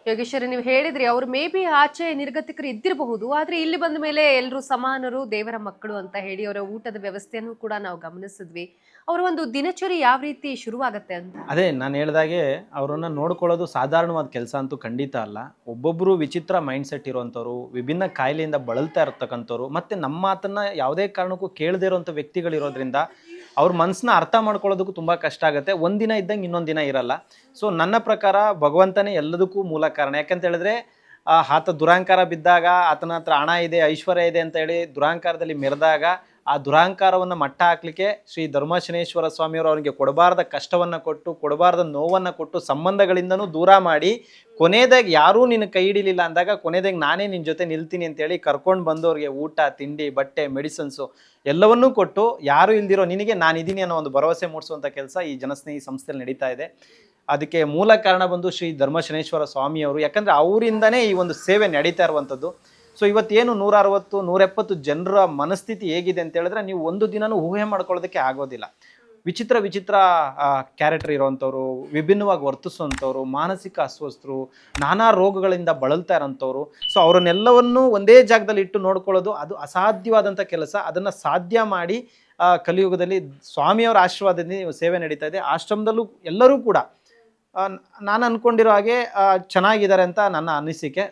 ಯೋಗೇಶ್ವರಿ, ನೀವು ಹೇಳಿದ್ರಿ ಅವ್ರು ಮೇ ಬಿ ಆಚೆ ನಿರ್ಗತಿಕರು ಇದ್ದಿರಬಹುದು, ಆದ್ರೆ ಇಲ್ಲಿ ಬಂದ ಮೇಲೆ ಎಲ್ಲರೂ ಸಮಾನರು, ದೇವರ ಮಕ್ಕಳು ಅಂತ ಹೇಳಿ ಅವರ ಊಟದ ವ್ಯವಸ್ಥೆಯನ್ನು ಕೂಡ ನಾವು ಗಮನಿಸಿದ್ವಿ. ಅವರ ಒಂದು ದಿನಚರಿ ಯಾವ ರೀತಿ ಶುರುವಾಗತ್ತೆ ಅಂತ. ಅದೇ ನಾನು ಹೇಳ್ದಾಗೆ ಅವರನ್ನು ನೋಡ್ಕೊಳ್ಳೋದು ಸಾಧಾರಣವಾದ ಕೆಲಸ ಅಂತೂ ಖಂಡಿತ ಅಲ್ಲ. ಒಬ್ಬೊಬ್ಬರು ವಿಚಿತ್ರ ಮೈಂಡ್ಸೆಟ್ ಇರೋವಂಥವ್ರು, ವಿಭಿನ್ನ ಕಾಯಿಲೆಯಿಂದ ಬಳಲ್ತಾ ಇರ್ತಕ್ಕಂಥವ್ರು, ಮತ್ತು ನಮ್ಮ ಮಾತನ್ನು ಯಾವುದೇ ಕಾರಣಕ್ಕೂ ಕೇಳದೇ ಇರೋವಂಥ ವ್ಯಕ್ತಿಗಳಿರೋದ್ರಿಂದ ಅವ್ರ ಮನಸ್ಸನ್ನ ಅರ್ಥ ಮಾಡ್ಕೊಳ್ಳೋದಕ್ಕೂ ತುಂಬ ಕಷ್ಟ ಆಗುತ್ತೆ. ಒಂದಿನ ಇದ್ದಂಗೆ ಇನ್ನೊಂದು ದಿನ ಇರಲ್ಲ. ಸೊ ನನ್ನ ಪ್ರಕಾರ ಭಗವಂತನೇ ಎಲ್ಲದಕ್ಕೂ ಮೂಲ ಕಾರಣ. ಯಾಕಂತ ಹೇಳಿದ್ರೆ ಆತ ದುರಹಂಕಾರ ಬಿದ್ದಾಗ, ಆತನ ಹತ್ರ ಹಣ ಇದೆ, ಐಶ್ವರ್ಯ ಇದೆ ಅಂತ ಹೇಳಿ ದುರಹಂಕಾರದಲ್ಲಿ ಮೆರೆದಾಗ, ಆ ದುರಹಂಕಾರವನ್ನು ಮಟ್ಟ ಹಾಕ್ಲಿಕ್ಕೆ ಶ್ರೀ ಧರ್ಮಶನೇಶ್ವರ ಸ್ವಾಮಿಯವರು ಅವನಿಗೆ ಕೊಡಬಾರ್ದ ಕಷ್ಟವನ್ನು ಕೊಟ್ಟು, ಕೊಡಬಾರ್ದ ನೋವನ್ನು ಕೊಟ್ಟು, ಸಂಬಂಧಗಳಿಂದನೂ ದೂರ ಮಾಡಿ, ಕೊನೆಯದಾಗಿ ಯಾರೂ ನಿನ್ನ ಕೈ ಹಿಡಿಲಿಲ್ಲ ಅಂದಾಗ ಕೊನೆಯದಾಗಿ ನಾನೇ ನಿನ್ನ ಜೊತೆ ನಿಲ್ತೀನಿ ಅಂತೇಳಿ ಕರ್ಕೊಂಡು ಬಂದವ್ರಿಗೆ ಊಟ, ತಿಂಡಿ, ಬಟ್ಟೆ, ಮೆಡಿಸಿನ್ಸು ಎಲ್ಲವನ್ನೂ ಕೊಟ್ಟು, ಯಾರೂ ಇಲ್ದಿರೋ ನಿನಗೆ ನಾನಿದ್ದೀನಿ ಅನ್ನೋ ಒಂದು ಭರವಸೆ ಮೂಡಿಸುವಂಥ ಕೆಲಸ ಈ ಜನಸ್ನೇಹಿ ಸಂಸ್ಥೆಯಲ್ಲಿ ನಡೀತಾ ಇದೆ. ಅದಕ್ಕೆ ಮೂಲ ಕಾರಣ ಬಂದು ಶ್ರೀ ಧರ್ಮಶನೇಶ್ವರ ಸ್ವಾಮಿಯವರು. ಯಾಕಂದರೆ ಅವರಿಂದನೇ ಈ ಒಂದು ಸೇವೆ ನಡೀತಾ ಇರುವಂಥದ್ದು. ಸೊ ಇವತ್ತೇನು 160, 170 ಜನರ ಮನಸ್ಥಿತಿ ಹೇಗಿದೆ ಅಂತ ಹೇಳಿದ್ರೆ ನೀವು ಒಂದು ದಿನನೂ ಊಹೆ ಮಾಡ್ಕೊಳ್ಳೋದಕ್ಕೆ ಆಗೋದಿಲ್ಲ. ವಿಚಿತ್ರ ವಿಚಿತ್ರ ಕ್ಯಾರೆಕ್ಟರ್ ಇರೋವಂಥವ್ರು, ವಿಭಿನ್ನವಾಗಿ ವರ್ತಿಸುವಂಥವ್ರು, ಮಾನಸಿಕ ಅಸ್ವಸ್ಥರು, ನಾನಾ ರೋಗಗಳಿಂದ ಬಳಲ್ತಾ ಇರೋಂಥವ್ರು. ಸೊ ಅವರನ್ನೆಲ್ಲವನ್ನೂ ಒಂದೇ ಜಾಗದಲ್ಲಿ ಇಟ್ಟು ನೋಡ್ಕೊಳ್ಳೋದು ಅದು ಅಸಾಧ್ಯವಾದಂಥ ಕೆಲಸ. ಅದನ್ನು ಸಾಧ್ಯ ಮಾಡಿ ಕಲಿಯುಗದಲ್ಲಿ ಸ್ವಾಮಿಯವರ ಆಶೀರ್ವಾದದಿಂದ ಸೇವೆ ನಡೀತಾ ಇದೆ. ಆಶ್ರಮದಲ್ಲೂ ಎಲ್ಲರೂ ಕೂಡ ನಾನು ಅಂದ್ಕೊಂಡಿರೋ ಹಾಗೆ ಚೆನ್ನಾಗಿದ್ದಾರೆ ಅಂತ ನನ್ನ ಅನಿಸಿಕೆ.